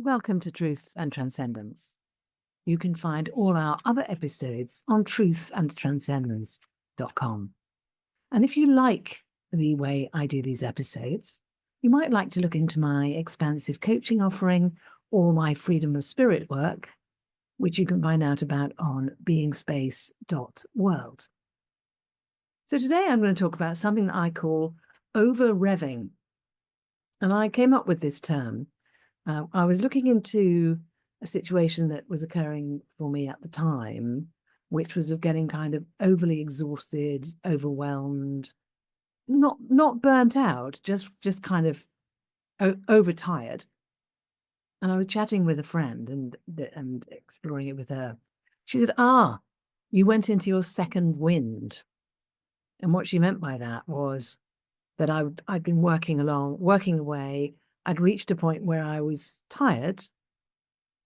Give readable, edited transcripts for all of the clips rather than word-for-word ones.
Welcome to Truth and Transcendence. You can find all our other episodes on truthandtranscendence.com. And if you like the way I do these episodes, you might like to look into my expansive coaching offering or my freedom of spirit work, which you can find out about on beingspace.world. So today I'm going to talk about something that I call over-revving. And I came up with this term. I was looking into a situation that was occurring for me at the time, which was of getting kind of overly exhausted, overwhelmed, not burnt out, just kind of overtired. And I was chatting with a friend and exploring it with her. She said, you went into your second wind. And what she meant by that was that I'd been working away. I'd reached a point where I was tired.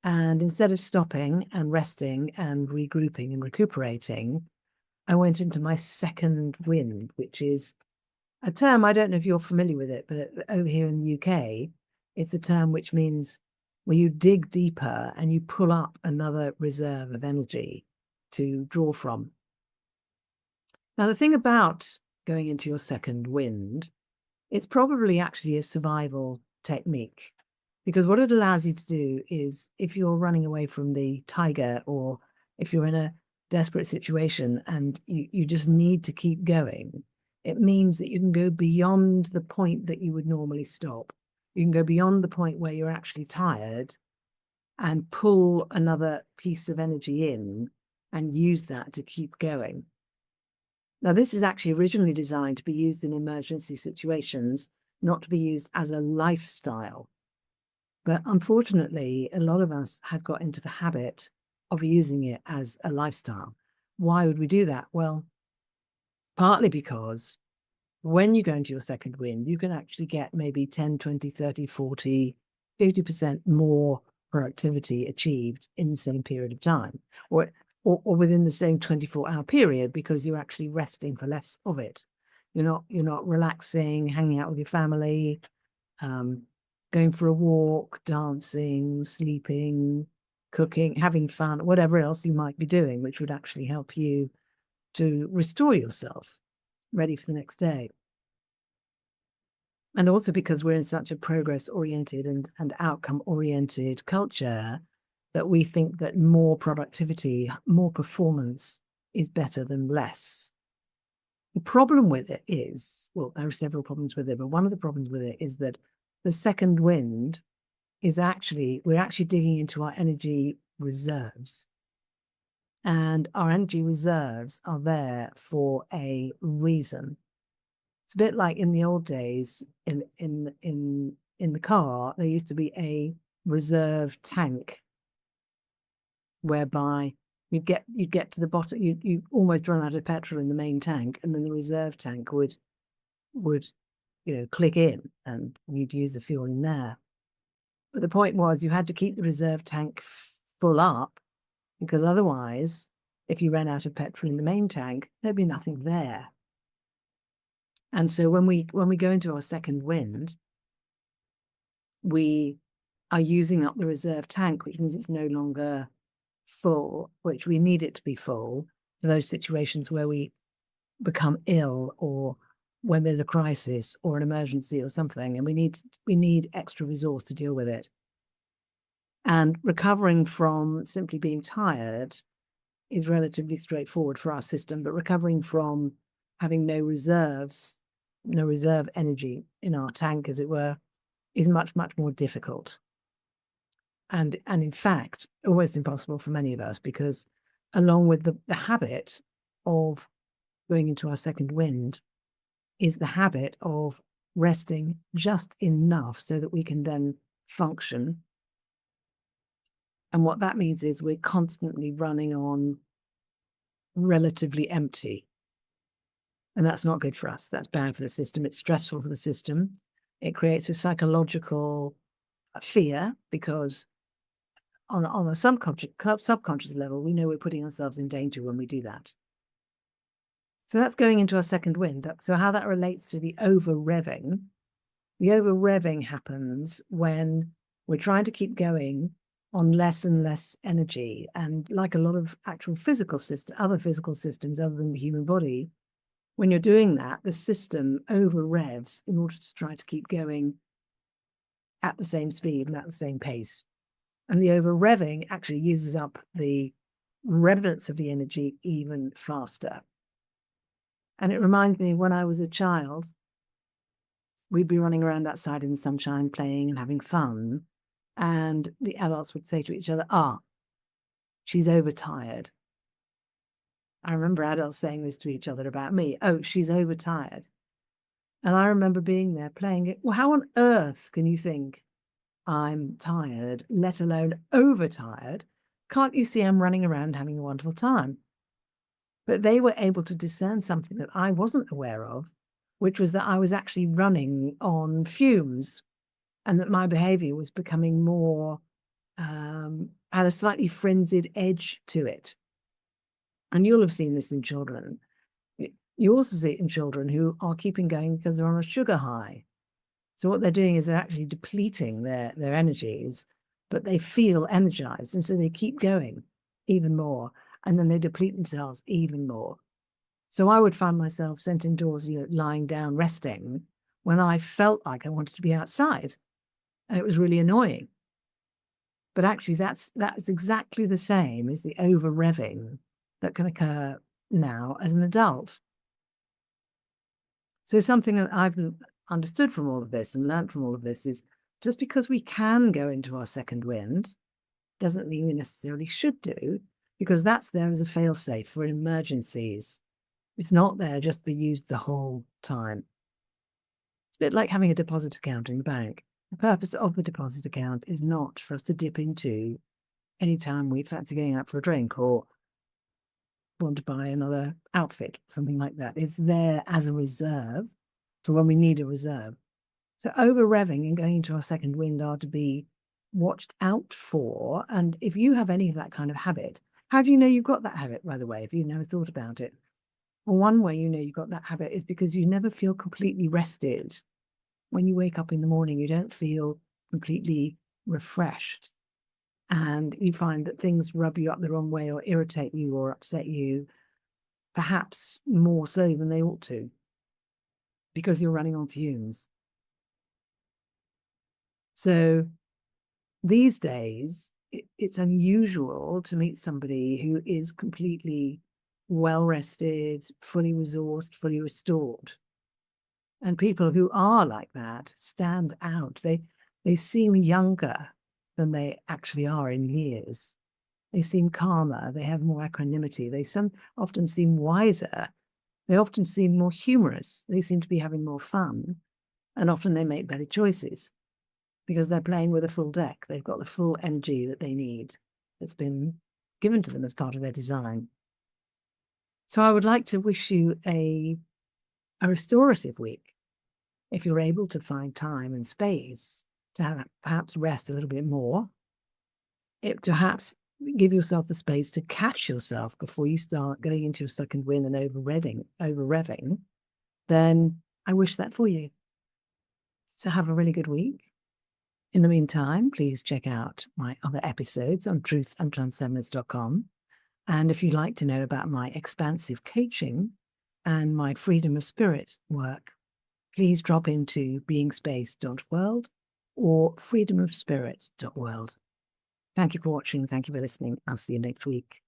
And instead of stopping and resting and regrouping and recuperating, I went into my second wind, which is a term, I don't know if you're familiar with it, but over here in the UK, it's a term which means where you dig deeper and you pull up another reserve of energy to draw from. Now, the thing about going into your second wind, it's probably actually a survival technique, because what it allows you to do is, if you're running away from the tiger, or if you're in a desperate situation and you just need to keep going, it means that you can go beyond the point that you would normally stop. You can go beyond the point where you're actually tired and pull another piece of energy in and use that to keep going. Now, this is actually originally designed to be used in emergency situations, not to be used as a lifestyle. But unfortunately, a lot of us have got into the habit of using it as a lifestyle. Why would we do that? Well, partly because when you go into your second wind, you can actually get maybe 10, 20, 30, 40, 50% more productivity achieved in the same period of time, or within the same 24-hour period, because you're actually resting for less of it. You're not relaxing, hanging out with your family, going for a walk, dancing, sleeping, cooking, having fun, whatever else you might be doing, which would actually help you to restore yourself, ready for the next day. And also because we're in such a progress-oriented and outcome-oriented culture, that we think that more productivity, more performance is better than less. The problem with it is, well, there are several problems with it, but one of the problems with it is that the second wind is we're actually digging into our energy reserves. And our energy reserves are there for a reason. It's a bit like in the old days, in the car, there used to be a reserve tank, whereby you'd get to the bottom, you almost run out of petrol in the main tank, and then the reserve tank would click in and you'd use the fuel in there. But the point was, you had to keep the reserve tank full up, because otherwise, if you ran out of petrol in the main tank, there'd be nothing there. And so when we go into our second wind, we are using up the reserve tank, which means it's no longer full, which we need it to be full for those situations where we become ill, or when there's a crisis or an emergency or something, and we need extra resource to deal with it. And recovering from simply being tired is relatively straightforward for our system, but recovering from having no reserve energy in our tank, as it were, is much, much more difficult. And in fact, almost impossible for many of us, because along with the habit of going into our second wind is the habit of resting just enough so that we can then function. And what that means is we're constantly running on relatively empty. And that's not good for us. That's bad for the system. It's stressful for the system. It creates a psychological fear, because on a subconscious level, we know we're putting ourselves in danger when we do that. So that's going into our second wind. So how that relates to the over-revving. The over-revving happens when We're trying to keep going on less and less energy. And like a lot of actual physical system, other physical systems other than the human body, when you're doing that, the system over revs in order to try to keep going at the same speed and at the same pace. And the over revving actually uses up the remnants of the energy even faster. And it reminds me when I was a child, we'd be running around outside in the sunshine, playing and having fun. And the adults would say to each other, she's overtired. I remember adults saying this to each other about me. Oh, she's overtired. And I remember being there playing it. Well, how on earth can you think I'm tired, let alone overtired? Can't you see I'm running around having a wonderful time? But they were able to discern something that I wasn't aware of, which was that I was actually running on fumes and that my behavior was becoming more, had a slightly frenzied edge to it. And you'll have seen this in children. You also see it in children who are keeping going because they're on a sugar high. So what they're doing is they're actually depleting their energies, but they feel energized. And so they keep going even more. And then they deplete themselves even more. So I would find myself sent indoors, lying down, resting, when I felt like I wanted to be outside. And it was really annoying. But actually, that's exactly the same as the over-revving that can occur now as an adult. So something that I've understood from all of this and learned from all of this is just because we can go into our second wind doesn't mean we necessarily should do, because that's there as a fail-safe for emergencies. It's not there just to be used the whole time. It's a bit like having a deposit account in the bank. The purpose of the deposit account is not for us to dip into anytime we fancy going out for a drink or want to buy another outfit, something like that. It's there as a reserve for when we need a reserve. So over-revving and going into our second wind are to be watched out for. And if you have any of that kind of habit, how do you know you've got that habit, by the way, if you've never thought about it? Well, one way you know you've got that habit is because you never feel completely rested. When you wake up in the morning, you don't feel completely refreshed. And you find that things rub you up the wrong way or irritate you or upset you, perhaps more so than they ought to, because you're running on fumes. So these days, it's unusual to meet somebody who is completely well-rested, fully resourced, fully restored. And people who are like that stand out. They seem younger than they actually are in years. They seem calmer. They have more equanimity. They often seem wiser. They often seem more humorous. They seem to be having more fun. And often they make better choices because they're playing with a full deck. They've got the full energy that they need that's been given to them as part of their design. So I would like to wish you a restorative week. If you're able to find time and space to perhaps rest a little bit more, to perhaps give yourself the space to catch yourself before you start going into your second wind and over-revving, then I wish that for you. So have a really good week. In the meantime, please check out my other episodes on truthandtranscendence.com. And if you'd like to know about my expansive coaching and my freedom of spirit work, please drop into beingspace.world or freedomofspirit.world. Thank you for watching. Thank you for listening. I'll see you next week.